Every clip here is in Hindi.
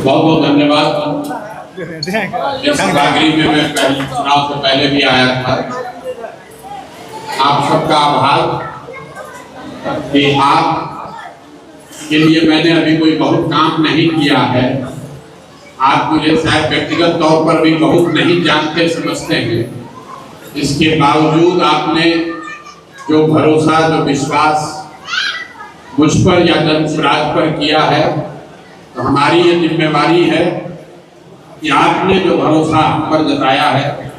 बहुत बहुत धन्यवाद। इस सभागृह में मैं चुनाव से पहले भी आया था। आप सबका आभार कि आप के लिए मैंने अभी कोई बहुत काम नहीं किया है। आप मुझे शायद व्यक्तिगत तौर पर भी बहुत नहीं जानते समझते हैं, इसके बावजूद आपने जो भरोसा, जो विश्वास मुझ पर या जन स्वराज पर किया है, तो हमारी ये जिम्मेवारी है कि आपने जो भरोसा हम पर जताया है,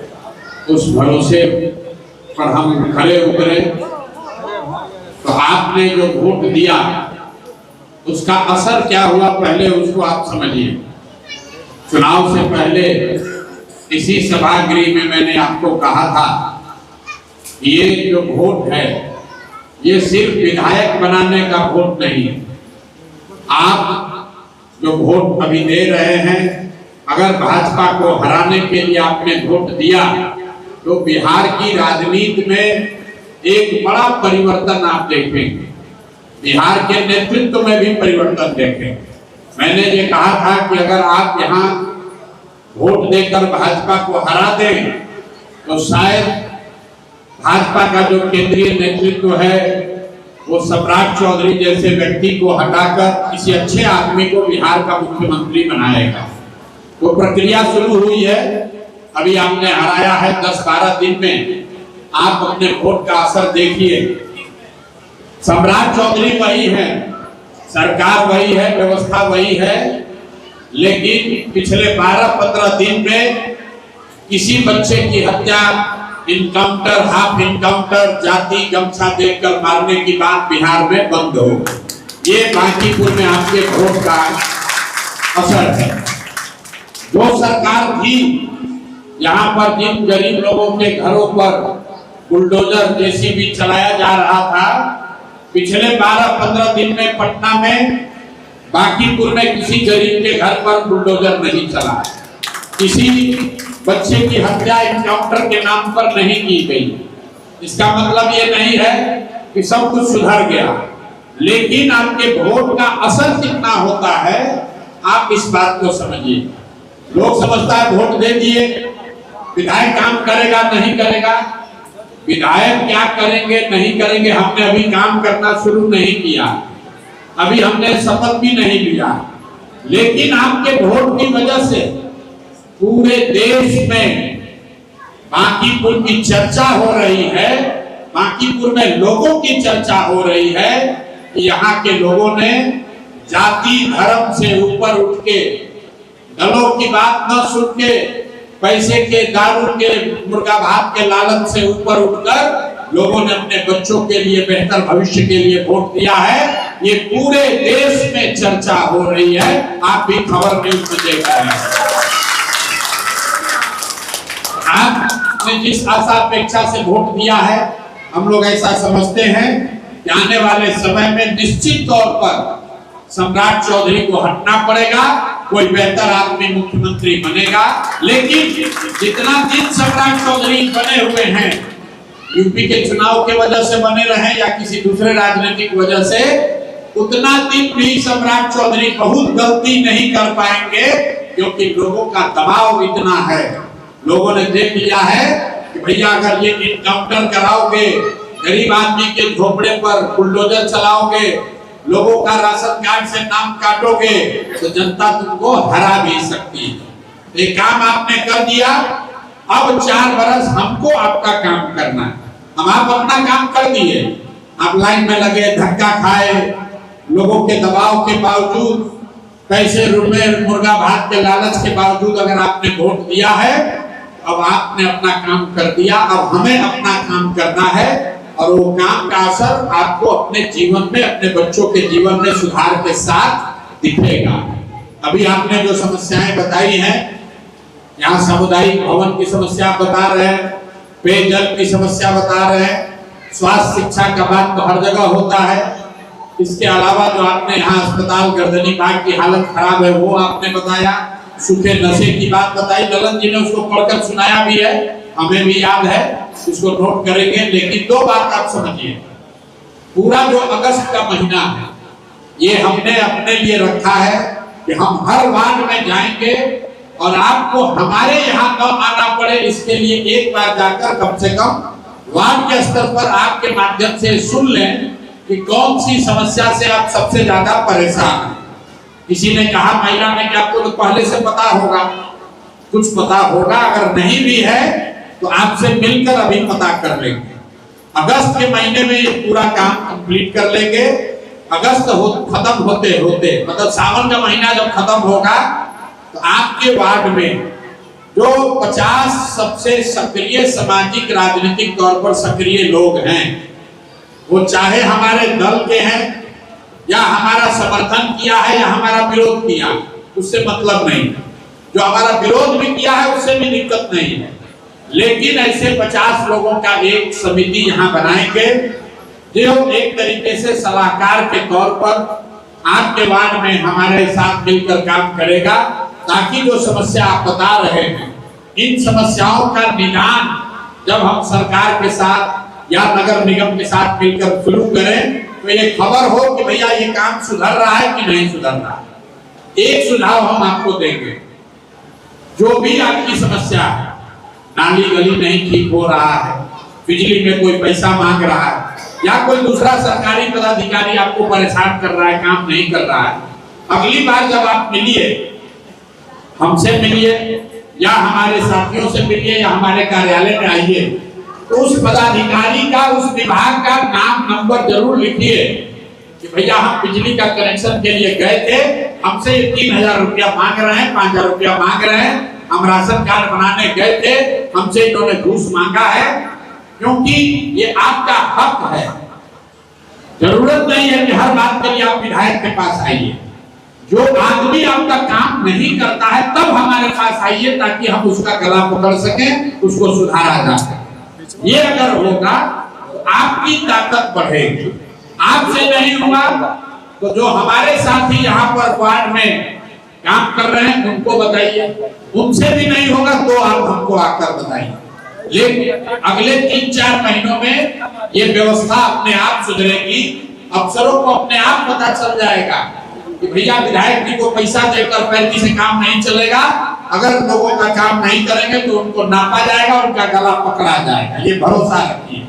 उस भरोसे पर हम खरे उतरे। तो आपने जो वोट दिया उसका असर क्या हुआ, पहले उसको आप समझिए। चुनाव से पहले इसी सभागृह में मैंने आपको कहा था, ये जो वोट है ये सिर्फ विधायक बनाने का वोट नहीं है। आप जो वोट अभी दे रहे हैं, अगर भाजपा को हराने के लिए आपने वोट दिया तो बिहार की राजनीति में एक बड़ा परिवर्तन आप देखेंगे। बिहार के नेतृत्व में भी परिवर्तन देखेंगे। मैंने ये कहा था कि अगर आप यहाँ वोट देकर भाजपा को हरा दें तो शायद भाजपा का जो केंद्रीय नेतृत्व है वो सम्राट चौधरी जैसे व्यक्ति को हटाकर किसी अच्छे आदमी को बिहार का मुख्यमंत्री बनाएगा। वो प्रक्रिया शुरू हुई है। अभी आपने हराया है 10-12 दिन में। आप अपने वोट का असर देखिए। सम्राट चौधरी वही है, सरकार वही है, व्यवस्था वही है, लेकिन पिछले 12-15 दिन में किसी बच्चे की हत्या, इनकाउंटर, हाफ इनकाउंटर, जाति गमछा देकर मारने की बात बिहार में बंद हो। ये बांकीपुर में आपके वोट का असर है। जो सरकार थी, यहाँ पर जिन गरीब लोगों के घरों पर बुलडोजर जेसीबी चलाया जा रहा था, पिछले 12-15 दिन में पटना में बांकीपुर में किसी गरीब के घर पर बुलडोजर नहीं चला। किसी बच्चे की हत्या इनकाउंटर के नाम पर नहीं की गई। इसका मतलब ये नहीं है कि सब कुछ सुधर गया, लेकिन आपके वोट का असर कितना होता है आप इस बात को समझिए। लोग समझता है वोट दे दिए, विधायक काम करेगा नहीं करेगा। विधायक क्या करेंगे नहीं करेंगे, हमने अभी काम करना शुरू नहीं किया, अभी हमने शपथ भी नहीं लिया, लेकिन आपके वोट की वजह से पूरे देश में बांकीपुर की चर्चा हो रही है। बांकीपुर में लोगों की चर्चा हो रही है कि यहाँ के लोगों ने जाति धर्म से ऊपर उठ के, दलों की बात न सुन के, पैसे के, दारू के, मुर्गा भात के लालच से ऊपर उठकर लोगों ने अपने बच्चों के लिए बेहतर भविष्य के लिए वोट दिया है। ये पूरे देश में चर्चा हो रही है। आप भी खबर न्यूज में देख रहे हैं। आपने जिस आशा अपेक्षा से वोट दिया है, हम लोग ऐसा समझते हैं कि आने वाले समय में निश्चित तौर पर सम्राट चौधरी को हटना पड़ेगा, कोई बेहतर आदमी मुख्यमंत्री बनेगा। लेकिन जितना दिन सम्राट चौधरी बने हुए हैं, यूपी के चुनाव के वजह से बने रहे या किसी दूसरे राजनीतिक वजह से, उतना दिन भी सम्राट चौधरी बहुत गलती नहीं कर पाएंगे, क्योंकि लोगों का दबाव इतना है। लोगों ने देख लिया है कि भैया अगर ये इनकाउंटर कराओगे, गरीब आदमी के झोपड़े पर बुलडोजर चलाओगे, लोगों का राशन कार्ड से नाम काटोगे, तो जनता तुमको हरा भी सकती है। ये काम आपने कर दिया, अब 4 बरस हमको आपका काम करना है। हम आप अपना काम कर दिए, आप लाइन में लगे, धक्का खाए, लोगों के दबाव के बावजूद, पैसे रुपए मुर्गा भात के लालच के बावजूद अगर आपने वोट दिया है, अब आपने अपना काम कर दिया। अब हमें अपना काम करना है और वो काम का असर आपको अपने जीवन में, अपने बच्चों के जीवन में सुधार के साथ दिखेगा। अभी आपने जो समस्याएं बताई हैं, यहाँ सामुदायिक भवन की समस्या बता रहे हैं, पेयजल की समस्या बता रहे हैं, स्वास्थ्य शिक्षा का बात तो हर जगह होता है। इसके अलावा जो आपने यहाँ अस्पताल गर्दनी बाग की हालत खराब है वो आपने बताया, सूखे नशे की बात बताई, ललन जी ने उसको पढ़कर सुनाया भी है। हमें भी याद है, इसको नोट करेंगे। लेकिन दो बात आप समझिए, पूरा जो अगस्त का महीना है ये हमने अपने लिए रखा है कि हम हर वार्ड में जाएंगे और आपको हमारे यहाँ न आना पड़े, इसके लिए एक बार जाकर कम से कम वार्ड के स्तर पर आपके माध्यम से सुन लें कि कौन सी समस्या से आप सबसे ज्यादा परेशान हैं। किसी ने कहा महिला ने कि आपको तो पहले से पता होगा, कुछ पता होगा, अगर नहीं भी है तो आपसे मिलकर अभी पता कर लेंगे। अगस्त के महीने में ये पूरा काम कंप्लीट कर लेंगे। अगस्त खत्म होते होते मतलब सावन का महीना जब खत्म होगा तो आपके वार्ड में जो 50 सबसे सक्रिय सामाजिक राजनीतिक तौर पर सक्रिय लोग हैं, वो चाहे हमारे दल के हैं या हमारा समर्थन किया है या हमारा विरोध किया, उससे मतलब नहीं। जो हमारा विरोध भी किया है उससे भी दिक्कत नहीं है, लेकिन ऐसे 50 लोगों का एक समिति यहाँ बनाएंगे जो एक तरीके से सलाहकार के तौर पर आपके वार्ड में हमारे साथ मिलकर काम करेगा, ताकि जो समस्या आप बता रहे हैं इन समस्याओं का निदान जब हम सरकार के साथ या नगर निगम के साथ मिलकर शुरू करें तो ये खबर हो कि भैया ये काम सुधर रहा है कि नहीं सुधर रहा है। एक सुझाव हम आपको देंगे, जो भी आपकी समस्या है, नाली गली नहीं ठीक हो रहा है, बिजली में कोई पैसा मांग रहा है या कोई दूसरा सरकारी पदाधिकारी आपको परेशान कर रहा है, काम नहीं कर रहा है, अगली बार जब आप मिलिए, हमसे मिलिए या हमारे साथियों से मिलिए या हमारे कार्यालय में आइए, तो उस पदाधिकारी का, उस विभाग का नाम नंबर जरूर लिखिए कि भैया हम बिजली का कनेक्शन के लिए गए थे, हमसे ये 3000 रुपया मांग रहे हैं, 5000 रुपया मांग रहे हैं, हम राशन कार्ड बनाने गए थे, हमसे इन्होंने घूस मांगा है। क्योंकि ये आपका हक है। जरूरत नहीं है कि हर बात के लिए आप विधायक के पास आइए। जो आदमी आपका काम नहीं करता है तब हमारे पास आइए, ताकि हम उसका गला पकड़ सकें, उसको सुधारा जा सके। ये अगर होगा तो आपकी ताकत बढ़ेगी। आपसे नहीं हुआ तो जो हमारे साथी यहाँ पर वार्ड में काम कर रहे हैं उनको बताइए, उनसे भी नहीं होगा तो आप हमको आकर बताइए। लेकिन अगले 3-4 महीनों में ये व्यवस्था अपने आप सुधरेगी। अफसरों को अपने आप पता चल जाएगा कि भैया विधायक जी को पैसा देकर पैंती से काम नहीं चलेगा, अगर लोगों का काम नहीं करेंगे तो उनको नापा जाएगा, उनका गला पकड़ा जाएगा। ये भरोसा रखिए।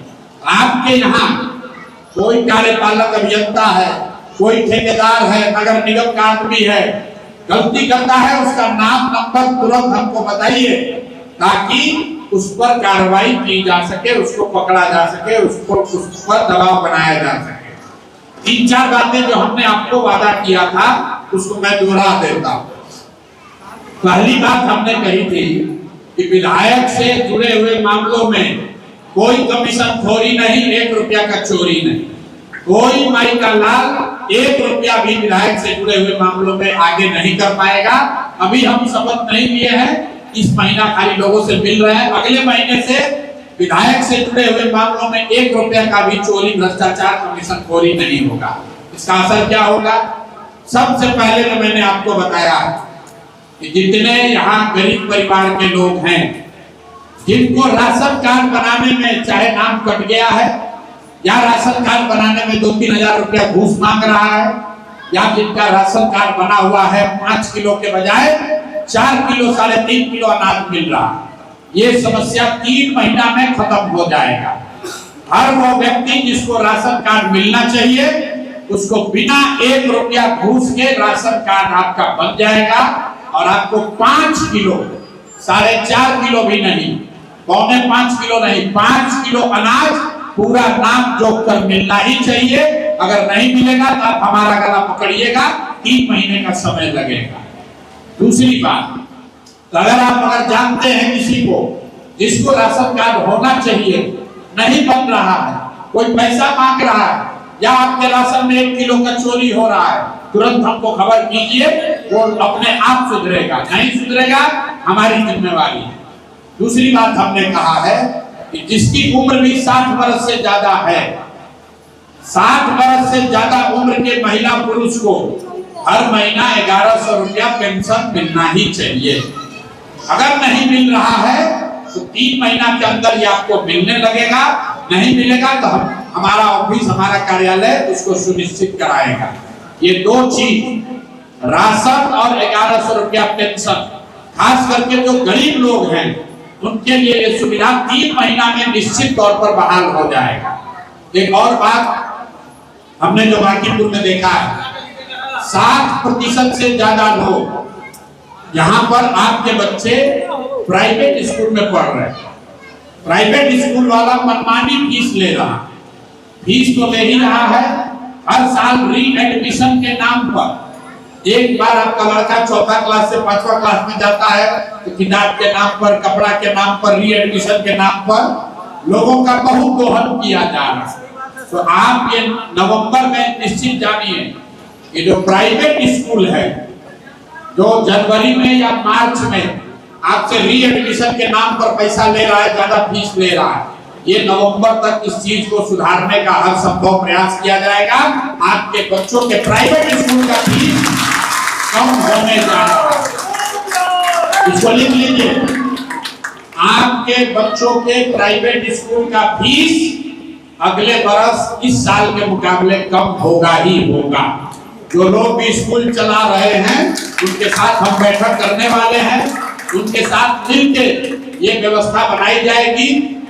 आपके यहाँ कोई कार्यपालक अभियंता है, कोई ठेकेदार है, नगर निगम का आदमी है, गलती करता है, उसका नाम नंबर तुरंत हमको बताइए, ताकि उस पर कार्रवाई की जा सके, उसको पकड़ा जा सके, उसको उस पर दबाव बनाया जा सके। 3-4 बातें जो हमने आपको वादा किया था उसको मैं दोहरा देता हूँ। पहली बात हमने कही थी कि विधायक से जुड़े हुए मामलों में कोई कमीशन खोरी नहीं, 1 रुपया का चोरी नहीं, कोई माई का लाल 1 रुपया भी विधायक से जुड़े हुए मामलों में आगे नहीं कर पाएगा। अभी हम शपथ नहीं लिए हैं, इस महीना खाली लोगों से मिल रहे हैं। अगले महीने से विधायक से जुड़े हुए मामलों में 1 रुपया का भी चोरी, भ्रष्टाचार, कमीशन खोरी नहीं होगा। इसका असर क्या होगा? सबसे पहले तो मैंने आपको बताया कि जितने यहाँ गरीब परिवार के लोग हैं, जिनको राशन कार्ड बनाने में चाहे नाम कट गया है या राशन कार्ड बनाने में 2-3 हजार रुपया घूस मांग रहा है, या जिनका राशन कार्ड बना हुआ है 5 किलो के बजाय 4 किलो 3.5 किलो अनाज मिल रहा है, ये समस्या 3 महीना में खत्म हो जाएगा। हर वो व्यक्ति जिसको राशन कार्ड मिलना चाहिए उसको बिना 1 रुपया घूस के राशन कार्ड आपका बन जाएगा, और आपको 5 किलो 4.5 किलो भी नहीं, 4.25 किलो नहीं, 5 किलो अनाज पूरा नाम जोक कर मिलना ही चाहिए। अगर नहीं मिलेगा तो आप हमारा गला पकड़िएगा, 3 महीने का समय लगेगा। दूसरी बात, तो अगर जानते हैं किसी को जिसको राशन कार्ड होना चाहिए नहीं बन रहा है, कोई पैसा मांग रहा है, या आपके राशन में 1 किलो का चोरी हो रहा है, तुरंत हमको खबर कीजिए, वो अपने आप सुधरेगा। नहीं सुधरेगा हमारी जिम्मेवारी है। दूसरी बात हमने कहा है कि जिसकी उम्र भी 60 वर्ष से ज्यादा है, 60 वर्ष से ज्यादा उम्र के महिला पुरुष को हर महीना 1100 रुपया पेंशन मिलना ही चाहिए। अगर नहीं मिल रहा है तो 3 महीना के अंदर ये आपको मिलने लगेगा। नहीं मिलेगा तो हमारा ऑफिस, हमारा कार्यालय उसको सुनिश्चित कराएगा। ये 2 चीज, राशन और 1100 रुपया पेंशन, खास करके जो गरीब लोग हैं उनके लिए ये सुविधा 3 महीना में निश्चित तौर पर बहाल हो जाएगा। एक और बात हमने जो बांकीपुर में देखा है, 60% से ज्यादा लोग यहाँ पर आपके बच्चे प्राइवेट स्कूल में पढ़ रहे हैं। प्राइवेट स्कूल वाला मनमानी फीस ले रहा, फीस तो ले ही रहा है, हर साल री एडमिशन के नाम पर। एक बार आपका लड़का 4th क्लास से 5वां क्लास में जाता है तो किताब के नाम पर, कपड़ा के नाम पर, री एडमिशन के नाम पर लोगों का बहुत दोहन किया जा रहा है। तो आप ये नवंबर में निश्चित जानिए, ये जो प्राइवेट स्कूल है जो जनवरी में या मार्च में आपसे री एडमिशन के नाम पर पैसा ले रहा है, ज्यादा फीस ले रहा है, ये नवंबर तक इस चीज को सुधारने का हर संभव प्रयास किया जाएगा। आपके बच्चों के प्राइवेट स्कूल का फीस कम होने जा रहा है, इसको लिख लीजिए। आपके बच्चों के प्राइवेट स्कूल का फीस अगले बरस इस साल के मुकाबले कम होगा ही होगा। जो लोग भी स्कूल चला रहे हैं उनके साथ हम बैठक करने वाले हैं, उनके साथ मिलकर ये व्यवस्था बनाई जाएगी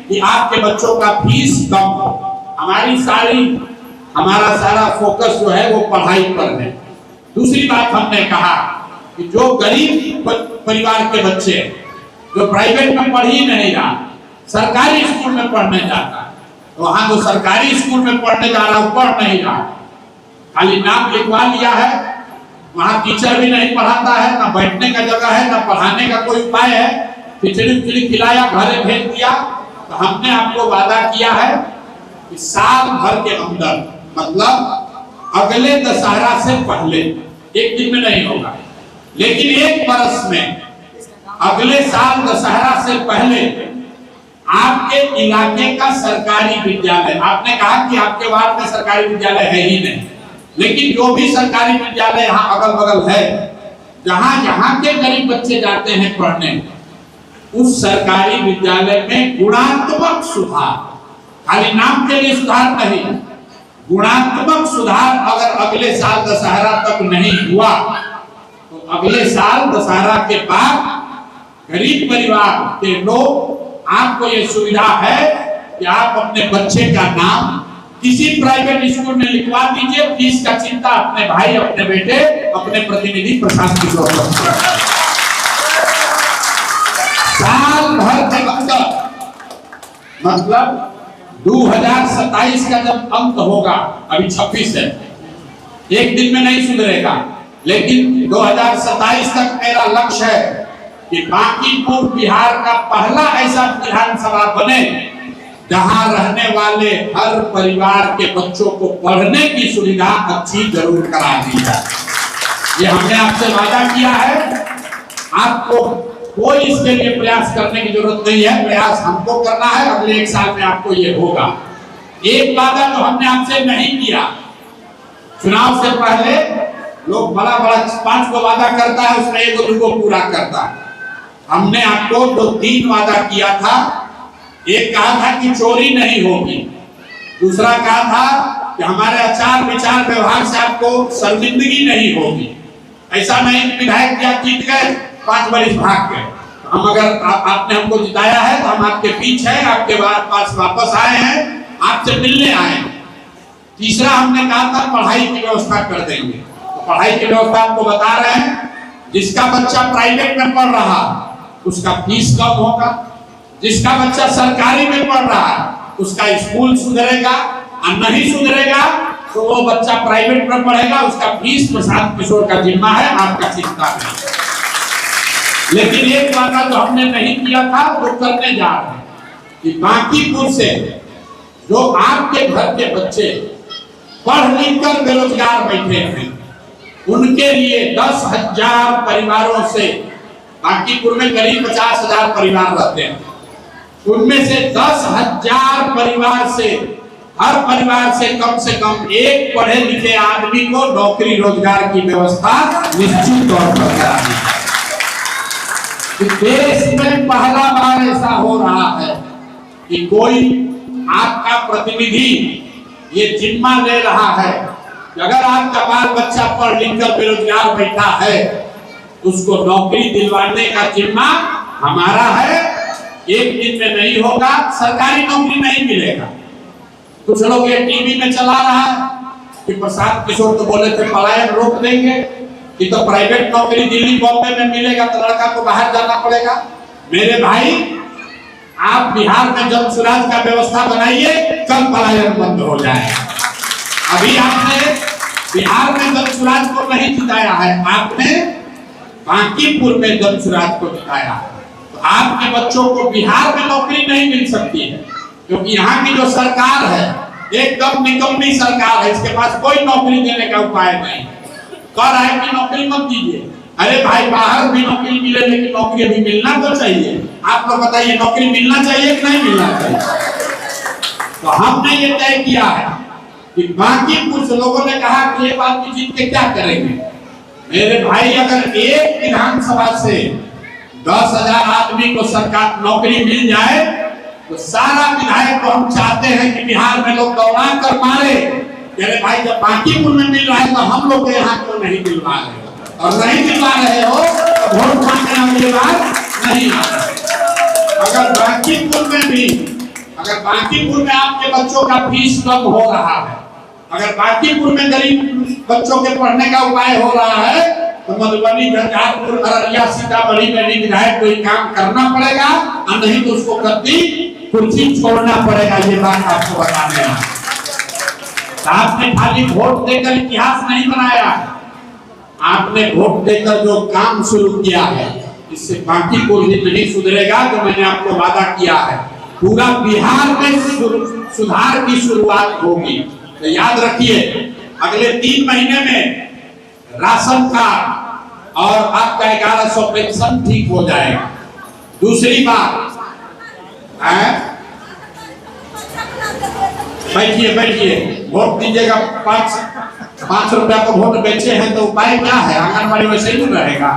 कि आपके बच्चों का फीस कम हो। हमारा सारा फोकस जो है वो पढ़ाई पर है। दूसरी बात हमने कहा कि जो गरीब परिवार के बच्चे जो प्राइवेट में पढ़ ही नहीं रहा, सरकारी स्कूल में पढ़ने जाता, तो वहां जो सरकारी स्कूल में पढ़ने जा रहा पढ़ नहीं रहा, खाली नाम लिखवा लिया है, वहां टीचर भी नहीं पढ़ाता है, ना बैठने का जगह है, ना पढ़ाने का कोई उपाय है, खिचड़ी खिलाया, घरे भेज दिया। तो हमने आपको वादा किया है कि साल भर के अंदर, मतलब अगले दशहरा से पहले, एक दिन में नहीं होगा, लेकिन 1 बरस में, अगले साल दशहरा से पहले आपके इलाके का सरकारी विद्यालय, आपने कहा कि आपके वार्ड में सरकारी विद्यालय है ही नहीं, लेकिन जो भी सरकारी विद्यालय यहाँ अगल बगल है, जहाँ यहाँ के गरीब बच्चे जाते हैं पढ़ने, उस सरकारी विद्यालय में गुणात्मक सुधार, खाली नाम के लिए सुधार नहीं, गुणात्मक सुधार अगर अगले साल दशहरा तक नहीं हुआ तो अगले साल दशहरा के बाद गरीब परिवार के लोग, आपको ये सुविधा है कि आप अपने बच्चे का नाम किसी प्राइवेट स्कूल में लिखवा दीजिए, फीस का चिंता अपने भाई, अपने बेटे, अपने प्रतिनिधि प्रशांत किशोर साल भर के अंदर, मतलब 2027 का जब अंत होगा, अभी 26 है, एक दिन में नहीं सुधरेगा, लेकिन 2027 तक मेरा लक्ष्य है कि बांकीपुर बिहार का पहला ऐसा विधानसभा बने जहां रहने वाले हर परिवार के बच्चों को पढ़ने की सुविधा अच्छी जरूर करा दी जाए। ये हमने आपसे वादा किया है, आपको कोई इसके लिए प्रयास करने की जरूरत नहीं है, प्रयास हमको करना है, अगले 1 साल में आपको ये होगा। एक वादा जो हमने आपसे नहीं किया, चुनाव से पहले लोग बड़ा 5 को वादा करता है, उसमें 1-2 को पूरा करता है। हमने आपको 2-3 वादा किया था। एक कहा था कि चोरी नहीं होगी, दूसरा कहा था कि हमारे आचार विचार व्यवहार से आपको शर्मिंदगी नहीं होगी। ऐसा नहीं विधायक क्या जीत गए 5 बरिस भाग गए, हम अगर आपने हमको जिताया है तो हम आपके पीछे हैं, आपके पास वापस आए हैं, आपसे मिलने आए। तीसरा हमने कहा था पढ़ाई की व्यवस्था कर देंगे, तो पढ़ाई की व्यवस्था आपको बता रहे हैं, जिसका बच्चा प्राइवेट में पढ़ रहा उसका फीस कम होगा, जिसका बच्चा सरकारी में पढ़ रहा है उसका स्कूल सुधरेगा, और नहीं सुधरेगा तो वो बच्चा प्राइवेट में पढ़ेगा, उसका फीस प्रशांत किशोर का जिम्मा है, आपका चिंता नहीं। लेकिन एक वादा जो हमने नहीं किया था वो करने जा रहे हैं कि बांकीपुर से जो आपके घर के बच्चे पढ़ लिख कर बेरोजगार बैठे हैं, उनके लिए 10,000 परिवारों से, बांकीपुर में करीब 50,000 परिवार रहते हैं, उनमें से 10,000 परिवार से, हर परिवार से कम एक पढ़े लिखे आदमी को नौकरी रोजगार की व्यवस्था निश्चित तौर पर करानी है। कि देश में पहला बार ऐसा हो रहा है कि कोई आपका प्रतिनिधि ये जिम्मा ले रहा है कि अगर आपका बाल बच्चा पढ़ लिख कर बेरोजगार बैठा है उसको नौकरी दिलवाने का जिम्मा हमारा है। एक दिन में नहीं होगा, सरकारी नौकरी नहीं मिलेगा। कुछ लोग ये टीवी में चला रहा है कि प्रसाद किशोर तो बोले थे पलायन रोक देंगे कि तो प्राइवेट नौकरी दिल्ली बॉम्बे में मिलेगा तो लड़का को बाहर जाना पड़ेगा। मेरे भाई, आप बिहार में जन सुराज का व्यवस्था बनाइए, कल पलायन बंद हो जाए। अभी आपने बिहार में जन सुराज को नहीं जिताया है, आपने बांकीपुर में जन सुराज को जिताया है। तो आपके बच्चों को बिहार में नौकरी नहीं मिल सकती है क्योंकि यहाँ की जो सरकार है एकदम निकम्मी सरकार है। इसके पास कोई नौकरी देने का उपाय नहीं। कह रहा है कि नौकरी मत दीजिए। अरे भाई, बाहर भी नौकरी मिले लेकिन नौकरी अभी मिलना तो चाहिए। आप लोग बताइए, नौकरी मिलना चाहिए कि नहीं मिलना चाहिए? तो हमने ये तय किया है कि बाकी कुछ लोगों ने कहा कि ये बात की जीत के क्या करेंगे। मेरे भाई, अगर एक विधानसभा से 10,000 आदमी को सरकार नौकरी मिल जाए तो सारा विधायक को हम चाहते हैं कि बिहार में लोग दौड़ा कर मारे। अरे भाई, जब बांकीपुर में मिल रहा है तो हम लोग के यहाँ क्यों नहीं दिलवा रहे? और नहीं दिलवा रहे हो तो वोट मांगने अगली बार नहीं आ रहे। अगर बांकीपुर में आपके बच्चों का फीस कम हो रहा है, अगर बांकीपुर में गरीब बच्चों के पढ़ने का उपाय हो रहा है तो मधुबनी, झंझारपुर, अररिया, सीतामढ़ी में भी विधायक कोई काम करना पड़ेगा और नहीं तो उसको कभी कुर्सी छोड़ना पड़ेगा। ये बात आपको बताने हैं। आपने खाली वोट देकर इतिहास नहीं बनाया, आपने वोट देकर जो काम शुरू किया है इससे बाकी कोई भी नहीं सुधरेगा। जो मैंने आपको वादा किया है, पूरा बिहार में सुधार की शुरुआत होगी। तो याद रखिए, अगले 3 महीने में राशन कार्ड और आपका 1100 पेंशन ठीक हो जाएगा। दूसरी बात, बैठिए, वोट दीजिएगा। 5 रुपया को वोट बेचे हैं तो उपाय क्या है? आंगनबाड़ी वैसे ही रहेगा।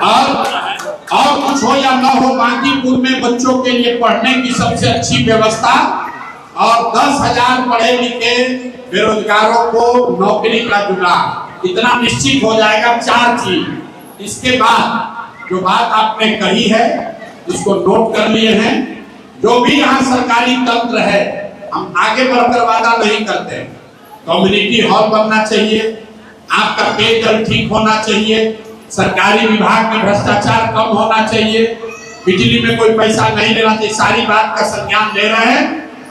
और कुछ हो या ना हो, बांकीपुर में बच्चों के लिए पढ़ने की सबसे अच्छी व्यवस्था और 10,000 पढ़े लिखे बेरोजगारों को नौकरी का जुगाड़ इतना निश्चित हो जाएगा। 4 चीज। इसके बाद जो बात आपने कही है इसको नोट कर लिए हैं। जो भी यहाँ सरकारी तंत्र है, हम आगे बढ़कर वादा नहीं करते। कम्युनिटी हॉल बनना चाहिए, आपका पेयजल ठीक होना चाहिए, सरकारी विभाग में भ्रष्टाचार कम होना चाहिए, बिजली में कोई पैसा नहीं लेना चाहिए। सारी बात का संज्ञान ले रहे हैं।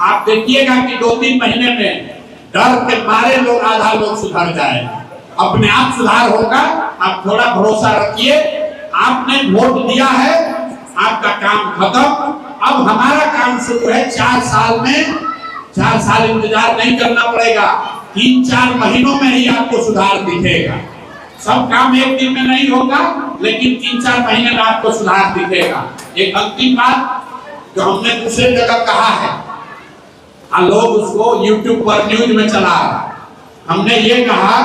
आप देखिएगा कि 2-3 महीने में डर के मारे लोग, आधा लोग सुधर जाएगा, अपने आप सुधार होगा। आप थोड़ा भरोसा रखिए। आपने वोट दिया है, आपका काम खत्म। अब हमारा काम शुरू है। 4 साल में, 4 साल इंतजार नहीं करना पड़ेगा। 3-4 महीनों में ही आपको सुधार दिखेगा। सब काम एक दिन में नहीं होगा, लेकिन 3-4 महीने में आपको सुधार दिखेगा। एक अंतिम बात जो हमने दूसरे जगह कहा है, लोग उसको YouTube पर न्यूज में चला रहा है। हमने ये कहा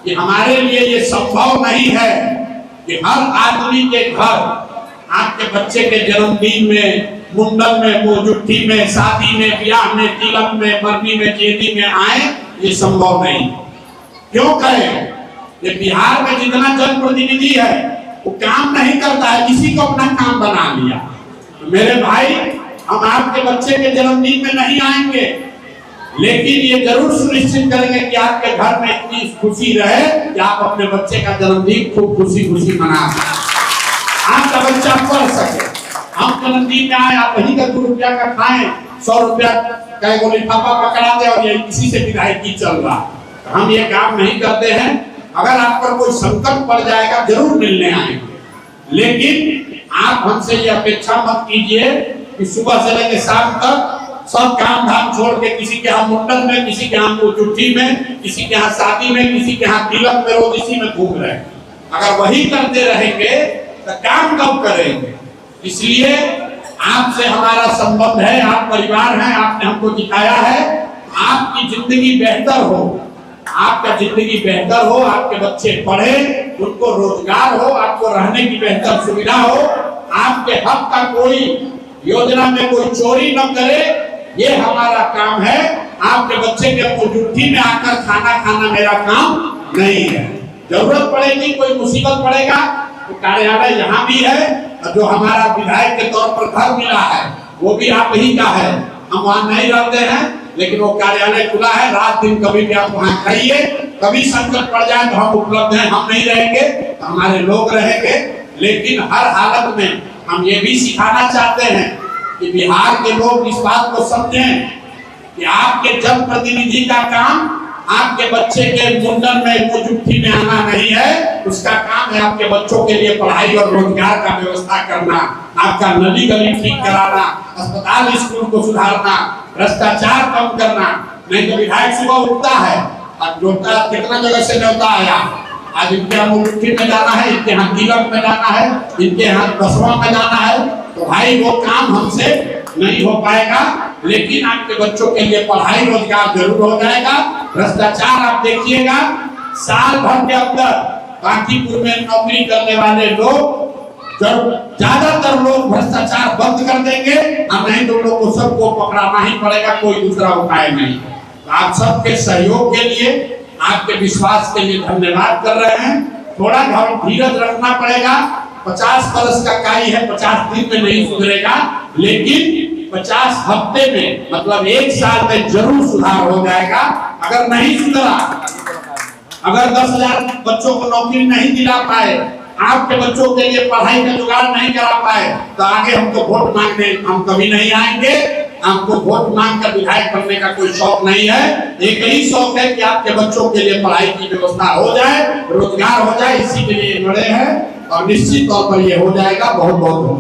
कि हमारे लिए ये संभव नहीं है कि हर आदमी के घर आपके बच्चे के जन्मदिन में, मुंडन में, मुंजुट्ठी में, शादी में, ब्याह में, तिलक में, मरनी में, चेती में आए। ये संभव नहीं। क्यों कहें? ये बिहार में जितना जनप्रतिनिधि है वो काम नहीं करता है, किसी को अपना काम बना लिया। तो मेरे भाई, हम आपके बच्चे के जन्मदिन में नहीं आएंगे, लेकिन ये जरूर सुनिश्चित करेंगे कि आपके घर में इतनी खुशी रहे कि आप अपने बच्चे का जन्मदिन खूब खुशी मना सकें, आपका बच्चा पढ़ सके। हम जन्मदिन में आए, आप वही का 2 रुपया का खाएं, 100 रुपया का एगो लिफाफा पकड़ा दे और ये इसी से विधायकी चल रहा। तो हम ये काम नहीं करते हैं। अगर आप पर कोई संकट पड़ जाएगा जरूर मिलने आएंगे, लेकिन आप हमसे ये अपेक्षा मत कीजिए कि सुबह से लेकर शाम तक सब काम धाम छोड़ के किसी के यहाँ मुंडन में, किसी के यहाँ मुंजुट्ठी में, किसी के यहाँ शादी में, किसी के यहाँ तिलक में, रोज इसी में घूम रहे। अगर वही करते रहेंगे तो काम कब करेंगे? इसलिए आपसे हमारा संबंध है, आप परिवार हैं, आपने हमको जिताया है। आपकी जिंदगी बेहतर हो, आपका जिंदगी बेहतर हो, आपके बच्चे पढ़े, उनको रोजगार हो, आपको रहने की बेहतर सुविधा हो, आपके हक का कोई योजना में कोई चोरी न करे, ये हमारा काम है। आपके बच्चे के मुट्ठी में आकर खाना खाना मेरा काम नहीं है। जरूरत पड़ेगी, कोई मुसीबत पड़ेगा तो कार्यालय यहाँ भी है, और जो हमारा विधायक के तौर पर घर मिला है वो भी आप ही का है। हम वहाँ नहीं रहते हैं, लेकिन वो कार्यालय खुला है। रात दिन कभी भी आप वहाँ खाइए, कभी संकट पड़ जाए तो हम उपलब्ध हैं। हम नहीं रहेंगे तो हमारे लोग रहेंगे, लेकिन हर हालत में हम ये भी सिखाना चाहते हैं कि बिहार के लोग इस बात को समझें कि आपके जनप्रतिनिधि का काम आपके बच्चे के मुंडन में मुट्ठी में आना नहीं है। उसका काम है आपके बच्चों के लिए पढ़ाई और रोजगार का व्यवस्था करना, आपका नली गली ठीक कराना, अस्पताल स्कूल को सुधारना, भ्रष्टाचार कम करना। नहीं तो विधायक सुबह उठता है और जोड़ता कितना जगह से न्योता आया, आज इनके यहाँ मुट्ठी में जाना है, इनके यहाँ तिलक में जाना है, इनके यहाँ दसवां में जाना है, तो भाई वो काम हमसे नहीं हो पाएगा। लेकिन आपके बच्चों के लिए पढ़ाई रोजगार जरूर हो जाएगा। भ्रष्टाचार आप देखिएगा, साल भर के अंदर बांकीपुर में नौकरी करने वाले लोग, ज्यादातर लोग भ्रष्टाचार बंद कर देंगे, और नहीं तो लोगों को सबको पकड़ाना ही पड़ेगा, कोई दूसरा उपाय नहीं। तो आप सबके सहयोग के लिए, आपके विश्वास के लिए धन्यवाद कर रहे हैं। थोड़ा धीरज रखना पड़ेगा। 50 वर्ष का कार्य है, 50 दिन में नहीं सुधरेगा, लेकिन 50 हफ्ते में मतलब 1 साल में जरूर सुधार हो जाएगा। अगर नहीं सुधरा, अगर 10,000 बच्चों को नौकरी नहीं दिला पाए, आपके बच्चों के लिए पढ़ाई का जुगाड़ नहीं करा पाए, तो आगे हमको वोट मांगने हम कभी नहीं आएंगे। आपको वोट मांग कर विधायक बनने का कोई शौक नहीं है। एक ही शौक है कि आपके बच्चों के लिए पढ़ाई की व्यवस्था हो जाए, रोजगार हो जाए, इसी के लिए लड़े हैं, और निश्चित तौर पर ये हो जाएगा। बहुत बहुत धन्यवाद।